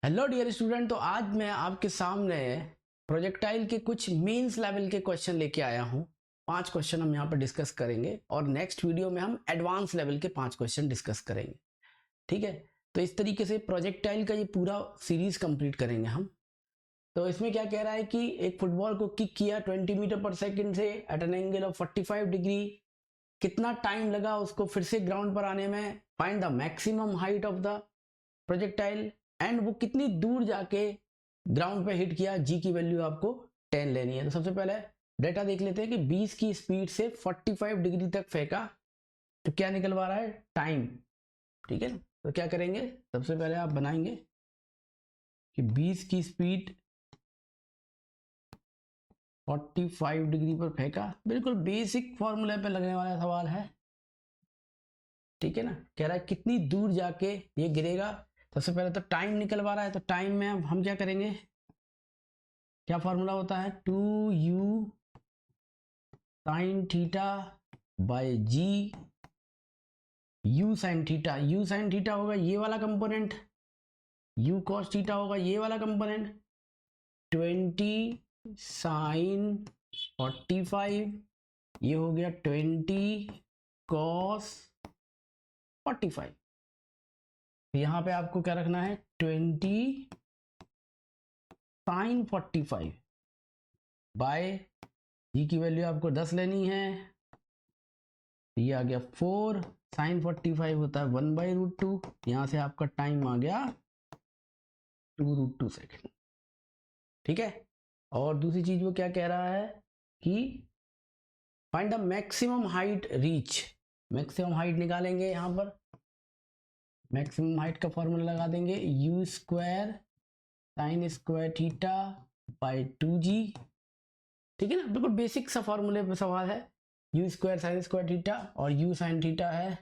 Hello dear student. तो आज मैं आपके सामने प्रोजेक्टाइल के कुछ मेंस लेवल के क्वेश्चन लेके आया हूँ। 5 क्वेश्चन हम यहाँ पर डिस्कस करेंगे और नेक्स्ट वीडियो में हम एडवांस लेवल के 5 क्वेश्चन डिस्कस करेंगे। ठीक है, तो इस तरीके से प्रोजेक्टाइल का ये पूरा सीरीज कंप्लीट करेंगे हम। तो इसमें क्या कह रहा है कि एक फुटबॉल को किक किया 20 मीटर पर सेकेंड से at an angle of 45 degree. कितना टाइम लगा उसको फिर से ग्राउंड पर आने में। Find the maximum height of the projectile and वो कितनी दूर जाके ग्राउंड पे हिट किया। जी की वैल्यू आपको 10 लेनी है। तो सबसे पहले डेटा देख लेते हैं कि 20 की स्पीड से 45 डिग्री तक फेंका तो क्या निकलवा रहा है, टाइम। ठीक है, तो क्या करेंगे, सबसे पहले आप बनाएंगे कि 20 की स्पीड 45 डिग्री पर फेंका। बिल्कुल बेसिक फॉर्मूले पे लगने वाला सवाल है। ठीक है ना, कह रहा है कितनी दूर जाके ये गिरेगा। सबसे पहले तो टाइम निकलवा रहा है, तो टाइम में अब हम क्या करेंगे, क्या फॉर्मूला होता है, 2u sine theta by g u sine theta. u sine theta होगा ये वाला कंपोनेंट, u कॉस थीटा होगा ये वाला कंपोनेंट। 20 साइन 45 ये हो गया 20 कॉस 45। यहाँ पे आपको क्या रखना है, 20 साइन 45 बाय जी की वैल्यू आपको 10 लेनी है। ये आ गया 4 साइन 45 होता है 1/√2। यहां से आपका टाइम आ गया 2√2 सेकेंड। ठीक है, और दूसरी चीज वो क्या कह रहा है कि find the maximum height reach. Maximum height निकालेंगे, यहां पर मैक्सिमम हाइट का फॉर्मूला लगा देंगे, you square sine square theta by 2g। ठीक है ना, बिल्कुल बेसिक सा फॉर्मूले पे सवाल है। U square sine square theta और यू साइन थीटा है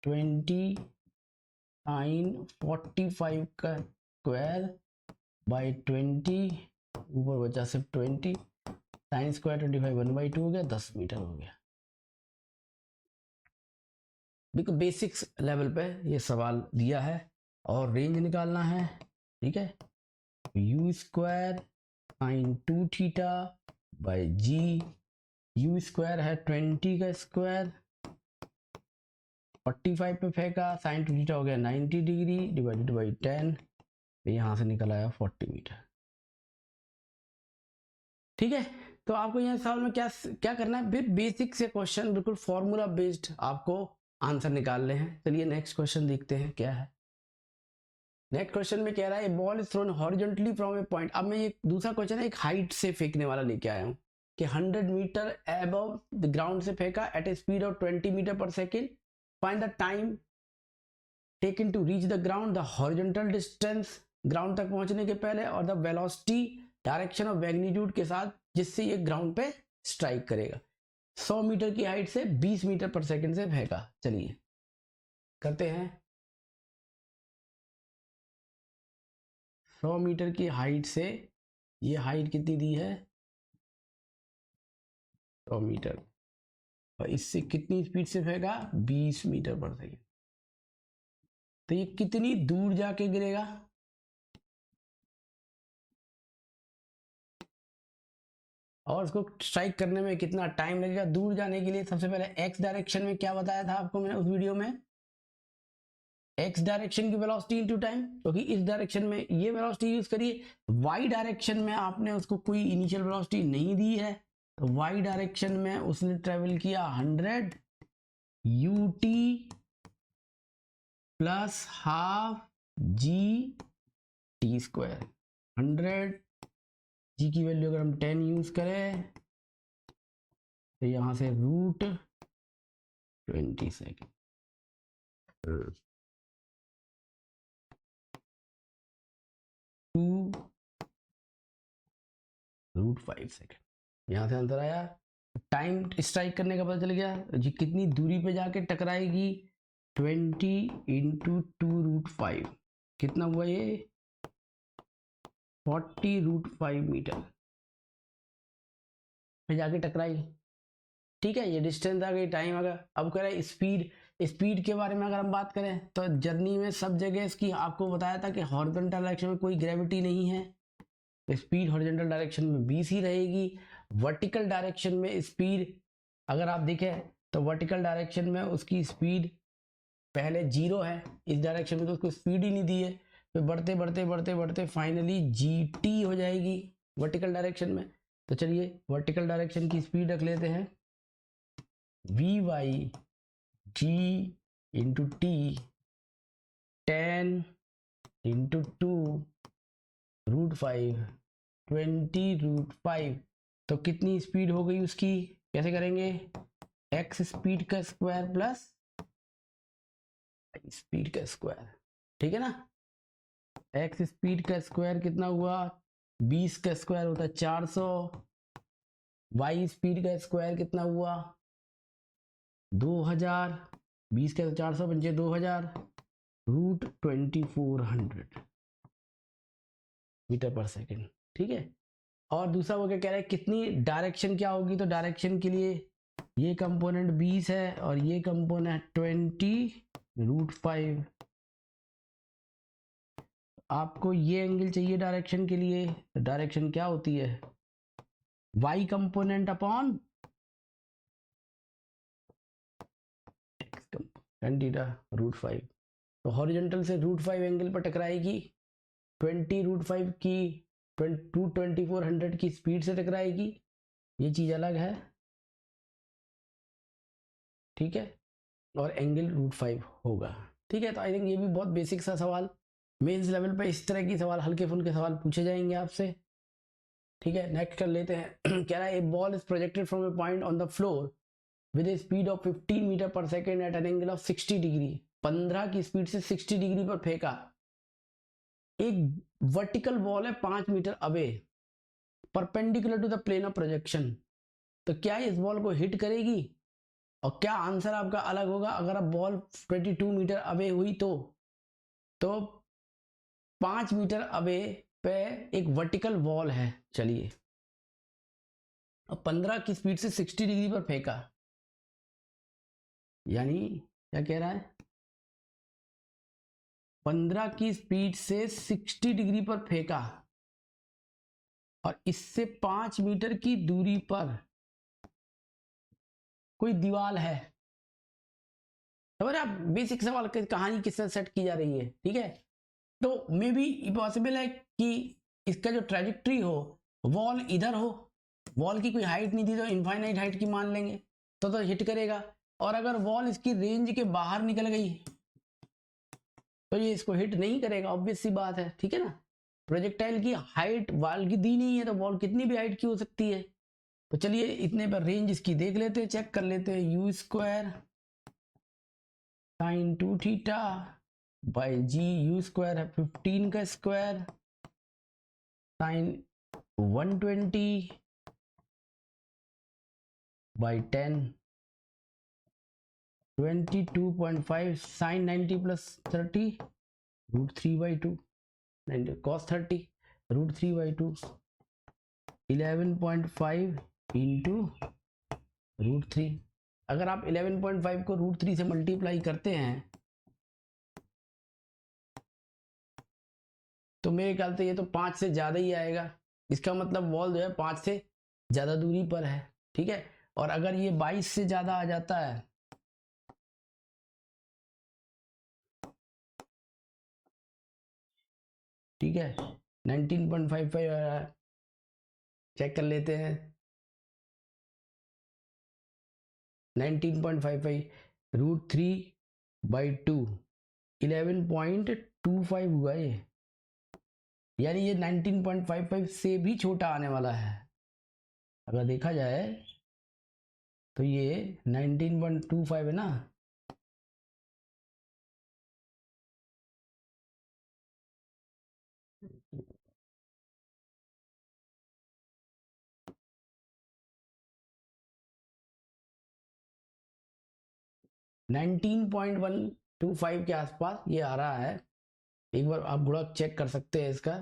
20 साइन 45 का स्क्वायर बाई 20, ऊपर बचा सिर्फ 20, साइन स्क्वायर 25 1/2 हो गया, 10 मीटर हो गया। बिल्कुल बेसिक्स लेवल पे ये सवाल दिया है और रेंज निकालना है। ठीक है, u square sine 2 theta by g, u square है 20 का स्क्वायर, 45 पे फेंका, साइन 2 थीटा हो गया 90 डिग्री डिवाइडेड बाई 10, यहां से निकल आया 40 मीटर। ठीक है, तो आपको यहाँ सवाल में क्या क्या करना है, फिर बेसिक से क्वेश्चन बिल्कुल फॉर्मूला बेस्ड आपको आंसर निकालने हैं। चलिए नेक्स्ट क्वेश्चन देखते हैं क्या है। नेक्स्ट क्वेश्चन में कह रहा है ball is throne horizontally from a point. अब मैं ये दूसरा क्वेश्चन है, एक हाइट से फेंकने वाला लेके आया हूँ कि 100 मीटर अबव द ग्राउंड से फेंका at a speed of 20 metre पर second. Find the time taken to reach the ground, the horizontal distance ground तक पहुंचने के पहले, और the velocity direction of magnitude के साथ जिससे ये ग्राउंड पे स्ट्राइक करेगा। 100 मीटर की हाइट से 20 मीटर पर सेकंड से फेंका। चलिए करते हैं। 100 मीटर की हाइट से, ये हाइट कितनी दी है 100 मीटर, और इससे कितनी स्पीड से फेंका 20 मीटर पर सेकंड। तो ये कितनी दूर जाके गिरेगा, और उसको स्ट्राइक करने में कितना टाइम लगेगा। दूर जाने के लिए सबसे पहले एक्स डायरेक्शन में क्या बताया था आपको मैंने उस वीडियो में, एक्स डायरेक्शन की वेलोसिटी इनटू टाइम, क्योंकि इस डायरेक्शन में ये वेलोसिटी यूज करिए। वाई डायरेक्शन में आपने उसको कोई इनिशियल वेलोसिटी नहीं दी है, तो वाई डायरेक्शन में उसने ट्रेवल किया 100 ut plus half g t square. 100 जी की वैल्यू अगर हम 10 यूज करें तो यहां से √20 सेकेंड, 2√5 सेकेंड यहां से आंसर आया। टाइम स्ट्राइक करने का पता चल गया जी कितनी दूरी पे जाके टकराएगी, 20 इंटू 2√5 कितना हुआ ये 40√5 मीटर पे जाके टकराई। ठीक है, ये डिस्टेंस आ गई, टाइम आ गया। अब कह रहा है स्पीड, स्पीड के बारे में अगर हम बात करें तो जर्नी में सब जगह इसकी आपको बताया था कि हॉरिजॉन्टल डायरेक्शन में कोई ग्रेविटी नहीं है, स्पीड हॉरिजॉन्टल डायरेक्शन में 20 ही रहेगी। वर्टिकल डायरेक्शन में स्पीड अगर आप देखें तो वर्टिकल डायरेक्शन में उसकी स्पीड पहले 0 है, इस डायरेक्शन में तो उसको स्पीड ही नहीं दी है, फिर बढ़ते बढ़ते बढ़ते बढ़ते फाइनली GT हो जाएगी वर्टिकल डायरेक्शन में। तो चलिए वर्टिकल डायरेक्शन की स्पीड रख लेते हैं VY G into T 10 into 2 √5 20 √5। तो कितनी स्पीड हो गई उसकी, कैसे करेंगे, x स्पीड का स्क्वायर प्लस स्पीड का स्क्वायर, ठीक है ना। x स्पीड का स्क्वायर कितना हुआ, 20 का स्क्वायर होता है 400, y स्पीड का स्क्वायर कितना हुआ 2000, 20 का 400 बन 2000 √2400 मीटर पर सेकेंड, ठीक है। और दूसरा वो क्या कह रहा है, कितनी डायरेक्शन क्या होगी, तो डायरेक्शन के लिए ये कंपोनेंट 20 है और ये कंपोनेंट 20 √5। आपको ये एंगल चाहिए डायरेक्शन के लिए, डायरेक्शन क्या होती है y component upon tan theta √5। तो हॉरिजॉन्टल से √5 एंगल पर टकराएगी, 20 √5 की 2400 की स्पीड से टकराएगी, ये चीज अलग है, ठीक है, और एंगल √5 होगा, ठीक है। तो आई थिंक ये भी बहुत बेसिक सा सवाल, मेंस लेवल पे इस तरह की सवाल, हल्के फुल्के सवाल पूछे जाएंगे आपसे, ठीक है। नेक्स्ट कर लेते हैं कह रहा है a ball is projected from a point on the floor with a speed of 15 metre पर second at an angle of 60 degree, 15 की स्पीड से 60 डिग्री पर फेंका। एक वर्टिकल बॉल है 5 meter away perpendicular to the plane of projection, तो क्या इस बॉल को हिट करेगी, और क्या आंसर आपका अलग होगा अगर अब बॉल 22 मीटर अवे हुई तो 5 मीटर अवे पे एक वर्टिकल वॉल है, चलिए अब 15 की स्पीड से 60 डिग्री पर फेंका, यानी क्या कह रहा है, 15 की स्पीड से 60 डिग्री पर फेंका और इससे 5 मीटर की दूरी पर कोई दीवार है। समझ आप बेसिक सवाल की कहानी किस तरह सेट की जा रही है, ठीक है। तो मे बी पॉसिबल है कि इसका जो ट्रेजेक्ट्री हो, वॉल इधर हो, वॉल की कोई हाइट नहीं थी तो इनफाइनाइट हाइट की मान लेंगे तो हिट करेगा, और अगर वॉल इसकी रेंज के बाहर निकल गई तो ये इसको हिट नहीं करेगा, ऑब्वियस सी बात है, ठीक है ना। प्रोजेक्टाइल की हाइट वॉल की दी नहीं है तो वॉल कितनी भी हाइट की हो सकती है। तो चलिए इतने पर रेंज इसकी देख लेते हैं, चेक कर लेते हैं, u square sine 2 theta by g, u square है 15 का square sine 120 by 10 22.5 sine 90 plus 30 √3/2 cos 30 √3/2 11.5 into √3। अगर आप 11.5 को √3 से मल्टीप्लाई करते हैं तो मेरे ख्याल से ये तो 5 से ज़्यादा ही आएगा, इसका मतलब वॉल जो है 5 से ज़्यादा दूरी पर है, ठीक है। और अगर ये 22 से ज़्यादा आ जाता है ठीक है, 19.55 आ रहा है, चेक कर लेते हैं 19.55 √3/2 11.25 हुआ ये, यानी ये 19.55 से भी छोटा आने वाला है। अगर देखा जाए तो ये 19.25 है ना, $19.125 के आसपास ये आ रहा है, एक बार आप गुणा चेक कर सकते हैं इसका।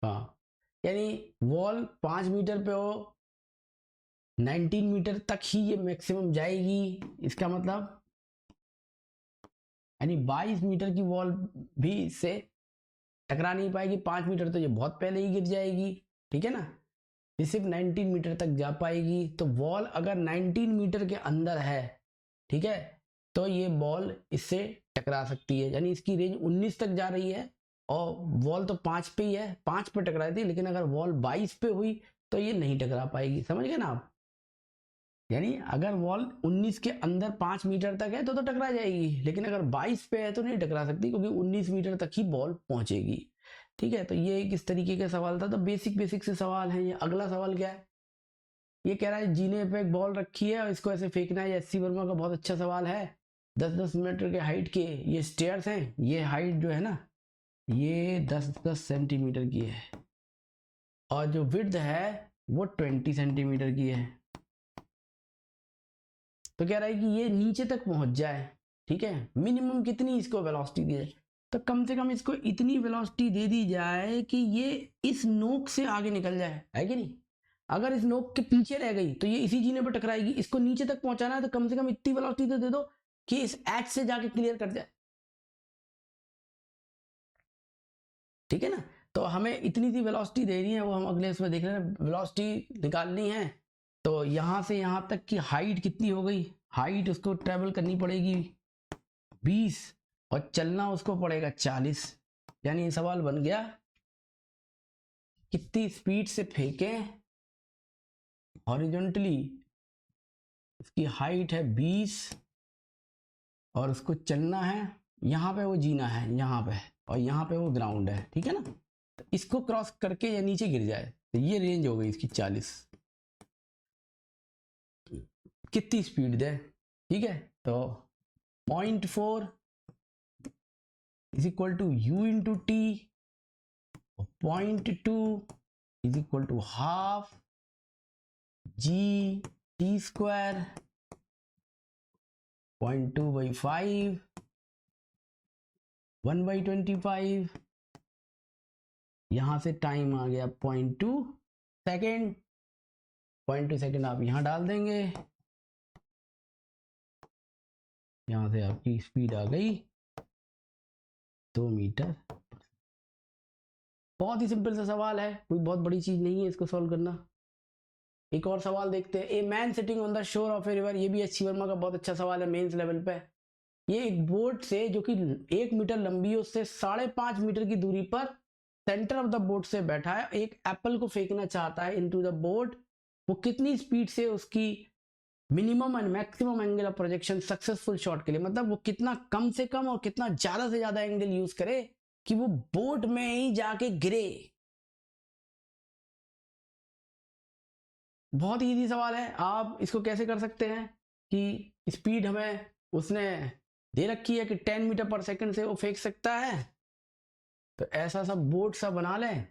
हाँ, यानी वॉल 5 मीटर पे हो 19 मीटर तक ही ये मैक्सिमम जाएगी, इसका मतलब यानी 22 मीटर की वॉल भी इससे टकरा नहीं पाएगी। 5 मीटर तो ये बहुत पहले ही गिर जाएगी, ठीक है ना। ये सिर्फ 19 मीटर तक जा पाएगी। तो वॉल अगर 19 मीटर के अंदर है, ठीक है, तो ये बॉल इससे टकरा सकती है, यानी इसकी रेंज 19 तक जा रही है और वॉल तो 5 पे ही है, 5 पे टकराई थी, लेकिन अगर वॉल 22 पे हुई तो ये नहीं टकरा पाएगी। समझ गए ना आप? यानी अगर वॉल 19 के अंदर 5 मीटर तक है तो टकरा जाएगी, लेकिन अगर 22 पे है तो नहीं टकरा सकती, क्योंकि 19 मीटर तक ही बॉल पहुंचेगी। ठीक है, तो ये एक इस तरीके का सवाल था। तो बेसिक से सवाल है ये। अगला सवाल क्या है, ये कह रहा है जीने पे एक बॉल रखी है और इसको ऐसे फेंकना है। एससी वर्मा का बहुत अच्छा सवाल है। 10-10 मीटर के हाइट के ये स्टेयर्स हैं, ये हाइट जो है ना ये 10-10 सेंटीमीटर की है और जो विड्थ है वो 20 सेंटीमीटर की है। तो कह रहा है कि ये नीचे तक पहुंच जाए, ठीक है, मिनिमम कितनी इसको वेलोसिटी दी जाए। तो कम से कम इसको इतनी वेलोसिटी दे दी जाए कि ये इस नोक से आगे निकल जाए, है कि नहीं। अगर इस नोक के पीछे रह गई तो ये इसी जीने पर टकराएगी। इसको नीचे तक पहुंचाना है तो कम से कम इतनी वेलोसिटी तो दे दो कि इस एच से जाके क्लियर कर जाए, ठीक है ना। तो हमें इतनी सी वेलोसिटी देनी है, वो हम अगले उसमें देख रहे हैं। वेलोसिटी निकालनी है तो यहां से यहां तक की हाइट कितनी हो गई, हाइट उसको ट्रेवल करनी पड़ेगी 20 और चलना उसको पड़ेगा 40। यानी सवाल बन गया कितनी स्पीड से फेंके हॉरिजॉन्टली, उसकी हाइट है 20 और उसको चलना है, यहाँ पे वो जीना है यहाँ पे और यहाँ पे वो ग्राउंड है, ठीक है ना। तो इसको क्रॉस करके या नीचे गिर जाए तो ये रेंज हो गई इसकी 40। कितनी स्पीड दे, ठीक है। तो 0.4 is equal to u into t, 0.2 is equal to half g t square, 0.2/5 1/25। यहां से टाइम आ गया 0.2 सेकेंड। 0.2 सेकेंड आप यहां डाल देंगे, यहां से आपकी स्पीड आ गई 2 मीटर। बहुत ही सिंपल सा सवाल है, कोई बहुत बड़ी चीज नहीं है इसको सॉल्व करना। एक और सवाल देखते हैं। A man sitting on the shore of a river, ये भी एचसी वर्मा का बहुत अच्छा सवाल है मेंस लेवल पे। ये एक बोट से जो कि 1 मीटर लंबी है उससे 5.5 मीटर की दूरी पर सेंटर ऑफ द बोट से बैठा है, एक एप्पल को फेंकना चाहता है इनटू द बोट। वो कितनी स्पीड से उसकी minimum and maximum angle of projection successful shot के लिए, मतलब वो कितना कम से कम और कितना ज्यादा से ज्यादा एंगल यूज करे कि वो बोट में ही जाके गिरे। बहुत इजी सवाल है। आप इसको कैसे कर सकते हैं कि स्पीड हमें उसने दे रखी है कि 10 मीटर पर सेकंड से वो फेंक सकता है, तो ऐसा सब बोट सा बना लें।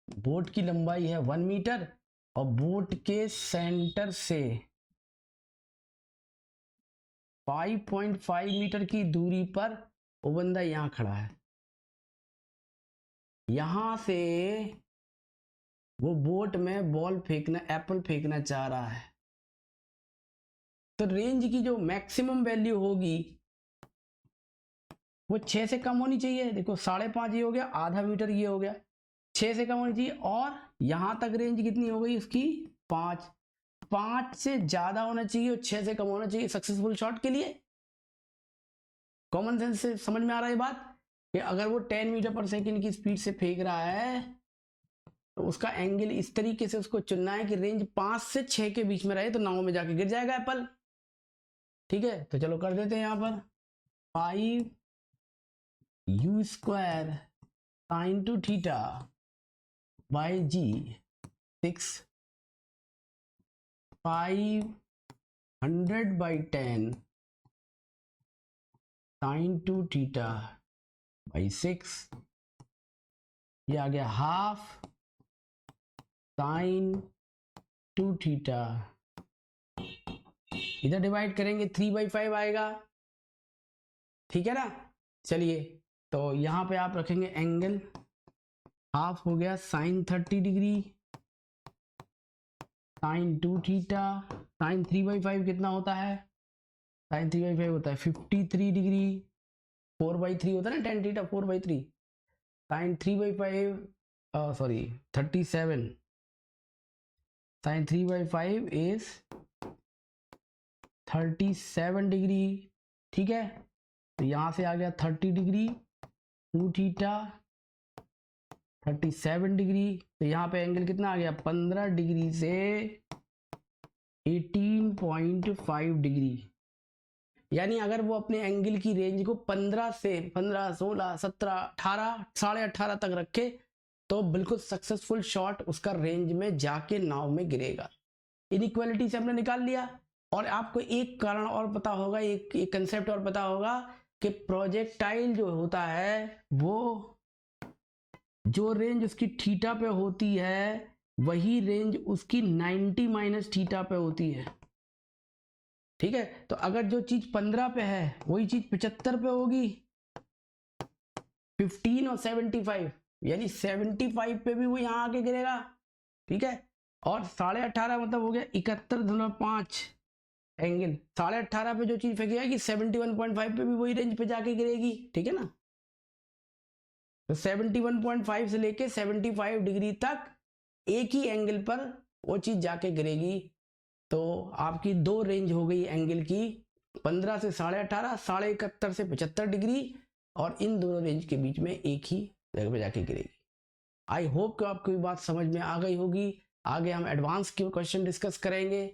बोट की लंबाई है 1 मीटर और बोट के सेंटर से 5.5 मीटर की दूरी पर वो बंदा यहां खड़ा है। यहां से वो बोट में बॉल फेंकना, एप्पल फेंकना चाह रहा है। तो रेंज की जो मैक्सिमम वैल्यू होगी वो 6 से कम होनी चाहिए। देखो 5.5 ये हो गया, आधा मीटर ये हो गया, 6 से कम होनी चाहिए। और यहां तक रेंज कितनी हो गई उसकी 5, 5 से ज्यादा होना चाहिए और 6 से कम होना चाहिए सक्सेसफुल शॉट के लिए। कॉमन सेंस से समझ में आ रहा है बात कि अगर वो 10 मीटर पर सेकंड की स्पीड से फेंक रहा है तो उसका एंगल इस तरीके से उसको चुनना है कि रेंज 5 से 6 के बीच में रहे, तो 9 में जाके गिर जाएगा एप्पल। ठीक है, तो चलो कर देते हैं यहां पर 5 u square sine two theta by G 6 500/10 sine two theta by 6, ये आ गया हाफ साइन टू थीटा। इधर डिवाइड करेंगे 3/5 आएगा, ठीक है ना। चलिए तो यहां पे आप रखेंगे एंगल हाफ हो गया साइन 30 डिग्री, साइन 2 थीटा, साइन 3/5 कितना होता है, साइन 3/5 होता है 53 डिग्री, 4/3 होता है ना tan theta 4/3, sine 3/5 sorry 37, sine 3/5 is 37 degree. ठीक है, तो यहाँ से आ गया 30 डिग्री, 2 थीटा 37 डिग्री, तो यहाँ पे एंगल कितना आ गया 15 डिग्री से 18.5 डिग्री। यानी अगर वो अपने एंगल की रेंज को 15 से 15, 16, 17, 18, 18.5 तक रखे तो बिल्कुल सक्सेसफुल शॉट उसका रेंज में जाके नाव में गिरेगा। इनइक्वालिटी से हमने निकाल लिया। और आपको एक कारण और पता होगा, एक कंसेप्ट और पता होगा कि प्रोजेक्टाइल जो होता है वो जो रेंज उसकी थीटा पे होती है वही रेंज उसकी 90 माइनस थीटा पे होती है। ठीक है, तो अगर जो चीज 15 पे है वही चीज 75 पे होगी, 15 और 75, यानी 75 पे भी वो यहाँ आके गिरेगा। ठीक है, और 18.5 मतलब हो गया 71.5 एंगल, 18.5 पे जो चीज फेंकी जाएगी 71.5 पे भी वही रेंज पे जाके गिरेगी। ठीक है ना, तो 71.5 से लेके 75 डिग्री तक एक ही एंगल पर वो चीज जाके गिरेगी। तो आपकी दो रेंज हो गई एंगल की, 15 से 18.5, 71.5 से 75 डिग्री, और इन दोनों रेंज के बीच में एक ही जगह पे जाके गिरेगी। आई होप कि आपको ये बात समझ में आ गई होगी। आगे हम एडवांस के क्वेश्चन डिस्कस करेंगे।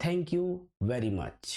Thank you very much.